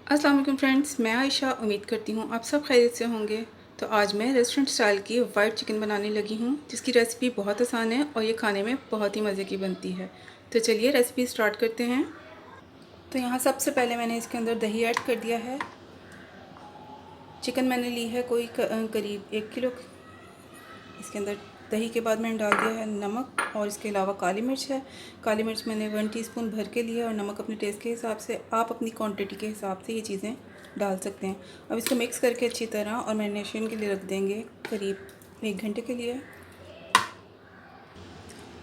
अस्सलाम वालेकुम फ्रेंड्स, मैं आयशा उम्मीद करती हूँ आप सब खैरियत से होंगे। तो आज मैं रेस्टोरेंट स्टाइल की वाइट चिकन बनाने लगी हूँ, जिसकी रेसिपी बहुत आसान है और ये खाने में बहुत ही मज़े की बनती है। तो चलिए रेसिपी स्टार्ट करते हैं। तो यहाँ सबसे पहले मैंने इसके अंदर दही ऐड कर दिया है। चिकन मैंने ली है कोई करीब 1 किलो। इसके अंदर दही के बाद मैंने डाल दिया है नमक और इसके अलावा काली मिर्च है। काली मिर्च मैंने 1 टीस्पून भर के लिए और नमक अपने टेस्ट के हिसाब से, आप अपनी क्वांटिटी के हिसाब से ये चीज़ें डाल सकते हैं। अब इसको मिक्स करके अच्छी तरह और मैरिनेशन के लिए रख देंगे करीब 1 घंटे के लिए।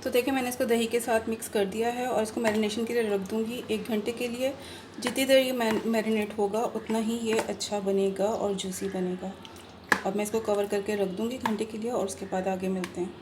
तो देखिए मैंने इसको दही के साथ मिक्स कर दिया है और इसको मैरिनेशन के लिए रख दूँगी 1 घंटे के लिए। जितनी देर ये मैरिनेट होगा उतना ही ये अच्छा बनेगा और जूसी बनेगा। अब मैं इसको कवर करके रख दूँगी घंटे के लिए और उसके बाद आगे मिलते हैं।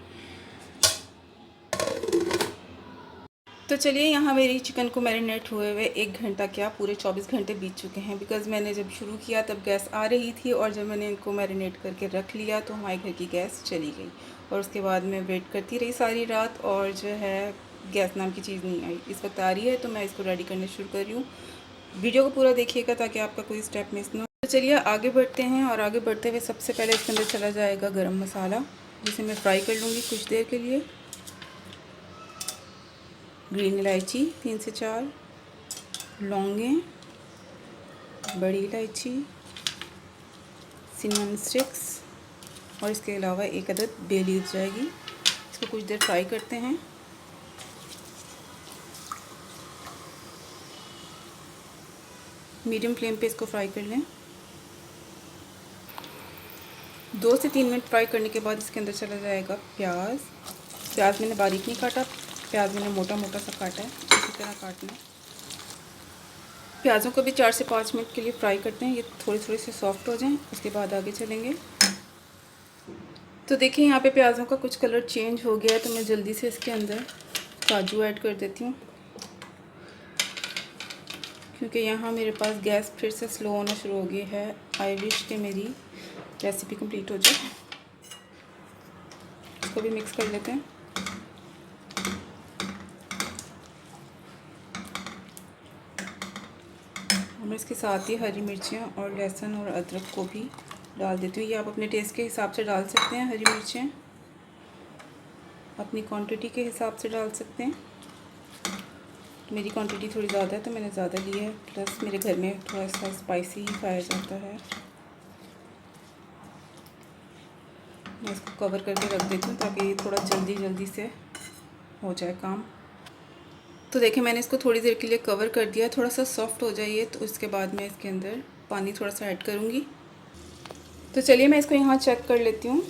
तो चलिए यहाँ मेरी चिकन को मैरिनेट हुए हुए 1 घंटा क्या पूरे 24 घंटे बीत चुके हैं। बिकॉज़ मैंने जब शुरू किया तब गैस आ रही थी और जब मैंने इनको मैरिनेट करके रख लिया तो हमारे घर की गैस चली गई और उसके बाद मैं वेट करती रही सारी रात और जो है गैस नाम की चीज़ नहीं आई। इस वक्त आ रही है तो मैं इसको रेडी करने शुरू कर रही हूँ। वीडियो को पूरा देखिएगा ताकि आपका कोई स्टेप मिस ना हो। तो चलिए आगे बढ़ते हैं और आगे बढ़ते हुए सबसे पहले इसके अंदर चला जाएगा गरम मसाला, जिसे मैं फ्राई कर लूँगी कुछ देर के लिए। ग्रीन इलायची 3 से 4, लौंगें, बड़ी इलायची, सिनेमन स्टिक्स और इसके अलावा 1 अदद बे लीव्स जाएगी। इसको कुछ देर फ्राई करते हैं। मीडियम फ्लेम पे इसको फ्राई कर लें। 2 से 3 मिनट फ्राई करने के बाद इसके अंदर चला जाएगा प्याज। प्याज मैंने बारीक नहीं काटा, प्याज मैंने मोटा मोटा सा काटा है, इसी तरह काटना। प्याज़ों को भी 4 से 5 मिनट के लिए फ्राई करते हैं, ये थोड़े थोड़े से सॉफ्ट हो जाएं, उसके बाद आगे चलेंगे। तो देखिए यहाँ पे प्याज़ों का कुछ कलर चेंज हो गया है, तो मैं जल्दी से इसके अंदर काजू ऐड कर देती हूँ, क्योंकि यहाँ मेरे पास गैस फिर से स्लो होना शुरू हो गई है। आई विश कि मेरी रेसिपी कंप्लीट हो जाए। इसको भी मिक्स कर लेते हैं। मैं इसके साथ ही हरी मिर्चियाँ और लहसुन और अदरक को भी डाल देती हूँ। ये आप अपने टेस्ट के हिसाब से डाल सकते हैं। हरी मिर्चें अपनी क्वांटिटी के हिसाब से डाल सकते हैं। मेरी क्वांटिटी थोड़ी ज़्यादा है तो मैंने ज़्यादा ली है, प्लस मेरे घर में थोड़ा सा स्पाइसी ही खाया जाता है। मैं इसको कवर करके रख देती हूँ ताकि ये थोड़ा जल्दी से हो जाए काम। तो देखिए मैंने इसको थोड़ी देर के लिए कवर कर दिया, थोड़ा सा सॉफ्ट हो जाइए तो उसके बाद मैं इसके अंदर पानी थोड़ा सा ऐड करूँगी। तो चलिए मैं इसको यहाँ चेक कर लेती हूँ।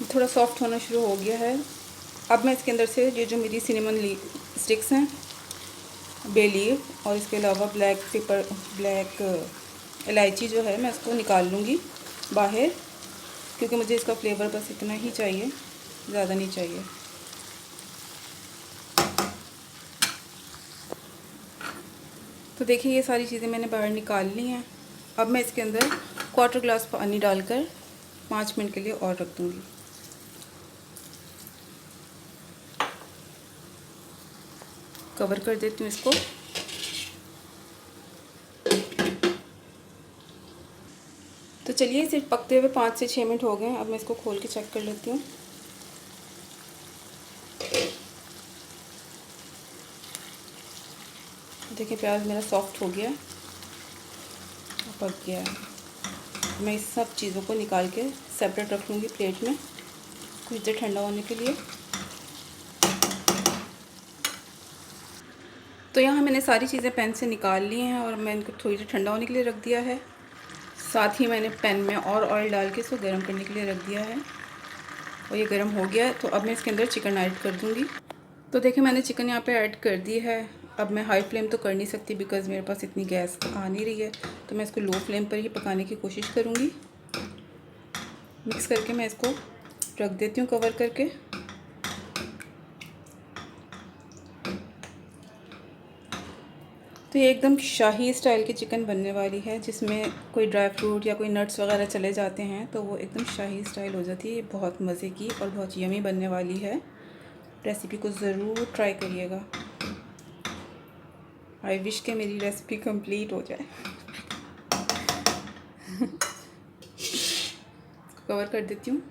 थोड़ा सॉफ्ट होना शुरू हो गया है। अब मैं इसके अंदर से ये जो मेरी सिनेमन स्टिक्स हैं, बे लीव और इसके अलावा ब्लैक इलायची जो है, मैं इसको निकाल लूँगी बाहर, क्योंकि मुझे इसका फ्लेवर बस इतना ही चाहिए, ज़्यादा नहीं चाहिए। तो देखिए ये सारी चीज़ें मैंने बाहर निकाल ली हैं। अब मैं इसके अंदर 1/4 ग्लास पानी डालकर 5 मिनट के लिए और रख दूँगी। कवर कर देती हूँ इसको। तो चलिए इसे पकते हुए 5 से 6 मिनट हो गए हैं। अब मैं इसको खोल के चेक कर लेती हूँ। देखिए प्याज मेरा सॉफ्ट हो गया, पक गया है। मैं इस सब चीज़ों को निकाल के सेपरेट रख लूँगी प्लेट में कुछ देर ठंडा होने के लिए। तो यहाँ मैंने सारी चीज़ें पैन से निकाल ली हैं और मैं इनको थोड़ी देर ठंडा होने के लिए रख दिया है। साथ ही मैंने पैन में और ऑयल डाल के इसको गर्म करने के लिए रख दिया है और ये गर्म हो गया है। तो अब मैं इसके अंदर चिकन ऐड कर दूँगी। तो देखिए मैंने चिकन यहाँ पे ऐड कर दी है। अब मैं हाई फ्लेम तो कर नहीं सकती बिकॉज़ मेरे पास इतनी गैस आ नहीं रही है, तो मैं इसको लो फ्लेम पर ही पकाने की कोशिश करूँगी। मिक्स करके मैं इसको रख देती हूँ कवर करके। तो ये एकदम शाही स्टाइल की चिकन बनने वाली है, जिसमें कोई ड्राई फ्रूट या कोई नट्स वगैरह चले जाते हैं तो वो एकदम शाही स्टाइल हो जाती है। ये बहुत मज़े की और बहुत यमी बनने वाली है। रेसिपी को ज़रूर ट्राई करिएगा। आई विश कि मेरी रेसिपी कंप्लीट हो जाए। कवर कर देती हूँ।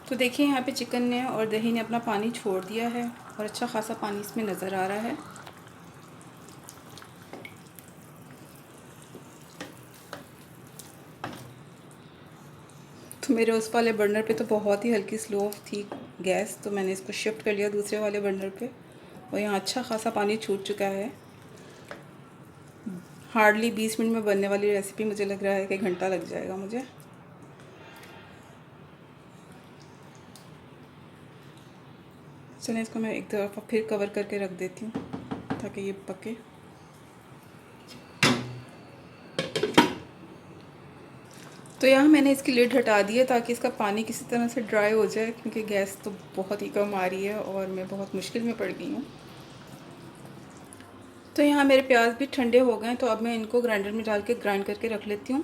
तो देखिए यहाँ पे चिकन ने और दही ने अपना पानी छोड़ दिया है और अच्छा खासा पानी इसमें नज़र आ रहा है। तो मेरे उस वाले बर्नर पे तो बहुत ही हल्की स्लो थी गैस, तो मैंने इसको शिफ्ट कर लिया दूसरे वाले बर्नर पे और यहाँ अच्छा खासा पानी छूट चुका है। हार्डली 20 मिनट में बनने वाली रेसिपी मुझे लग रहा है कि घंटा लग जाएगा मुझे। चलें इसको मैं एक दफ़ा फिर कवर करके रख देती हूँ ताकि ये पके। तो यहाँ मैंने इसकी लिड हटा दी है ताकि इसका पानी किसी तरह से ड्राई हो जाए, क्योंकि गैस तो बहुत ही कम आ रही है और मैं बहुत मुश्किल में पड़ गई हूँ। तो यहाँ मेरे प्याज भी ठंडे हो गए हैं, तो अब मैं इनको ग्राइंडर में डाल के ग्राइंड करके रख लेती हूँ।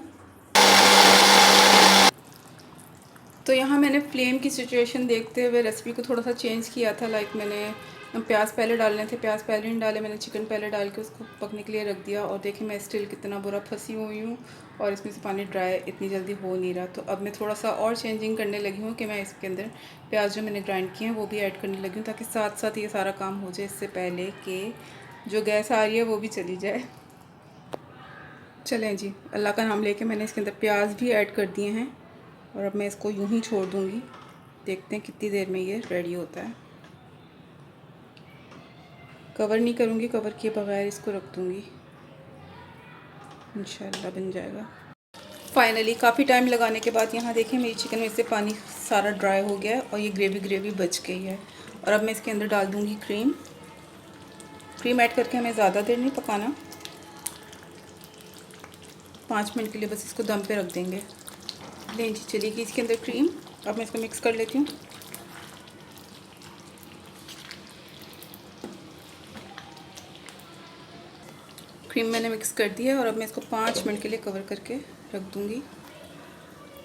तो यहाँ मैंने फ्लेम की सिचुएशन देखते हुए रेसिपी को थोड़ा सा चेंज किया था। लाइक मैंने प्याज पहले डालने थे, प्याज पहले नहीं डाले, मैंने चिकन पहले डाल के उसको पकने के लिए रख दिया। और देखिए मैं स्टिल कितना बुरा फंसी हुई हूँ और इसमें से पानी ड्राई इतनी जल्दी हो नहीं रहा। तो अब मैं थोड़ा सा और चेंजिंग करने लगी हूँ कि मैं इसके अंदर प्याज जो मैंने ग्राइंड किए हैं वो भी ऐड करने लगी हूँ, ताकि साथ साथ ये सारा काम हो जाए इससे पहले कि जो गैस आ रही है वो भी चली जाए। चलें जी, अल्लाह का नाम लेके मैंने इसके अंदर प्याज भी ऐड कर दिए हैं और अब मैं इसको यूं ही छोड़ दूंगी। देखते हैं कितनी देर में ये रेडी होता है। कवर नहीं करूंगी, कवर किए बगैर इसको रख दूंगी, इंशाल्लाह बन जाएगा। फाइनली काफ़ी टाइम लगाने के बाद यहाँ देखिए मेरी चिकन में से पानी सारा ड्राई हो गया है और ये ग्रेवी ग्रेवी बच गई है। और अब मैं इसके अंदर डाल दूँगी क्रीम। क्रीम ऐड करके हमें ज़्यादा देर नहीं पकाना, 5 मिनट के लिए बस इसको दम पे रख देंगे। लें जी, चलिए इसके अंदर क्रीम। अब मैं इसको मिक्स कर लेती हूँ। क्रीम मैंने मिक्स कर दिया है और अब मैं इसको 5 मिनट के लिए कवर करके रख दूँगी।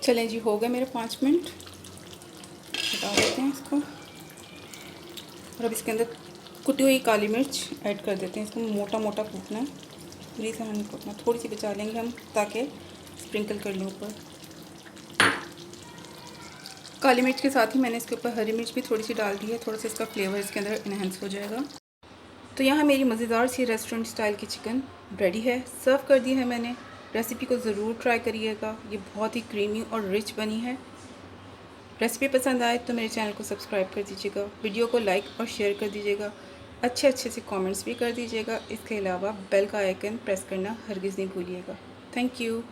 चलें जी, हो गए मेरे 5 मिनट। हटा देते हैं इसको और अब इसके अंदर कुटी हुई काली मिर्च ऐड कर देते हैं। इसको मोटा मोटा कूटना है, पूरी तरह नहीं कूटना, थोड़ी सी बचा लेंगे हम ताकि स्प्रिंकल कर लें ऊपर। काली मिर्च के साथ ही मैंने इसके ऊपर हरी मिर्च भी थोड़ी सी डाल दी है, थोड़ा सा इसका फ्लेवर इसके अंदर इन्हेंस हो जाएगा। तो यहाँ मेरी मज़ेदार सी रेस्टोरेंट स्टाइल की चिकन रेडी है, सर्व कर दी है मैंने। रेसिपी को ज़रूर ट्राई करिएगा, ये बहुत ही क्रीमी और रिच बनी है। रेसिपी पसंद आए तो मेरे चैनल को सब्सक्राइब कर दीजिएगा, वीडियो को लाइक और शेयर कर दीजिएगा, अच्छे से कमेंट्स भी कर दीजिएगा। इसके अलावा बेल का आइकन प्रेस करना हरगिज़ नहीं भूलिएगा। Thank you.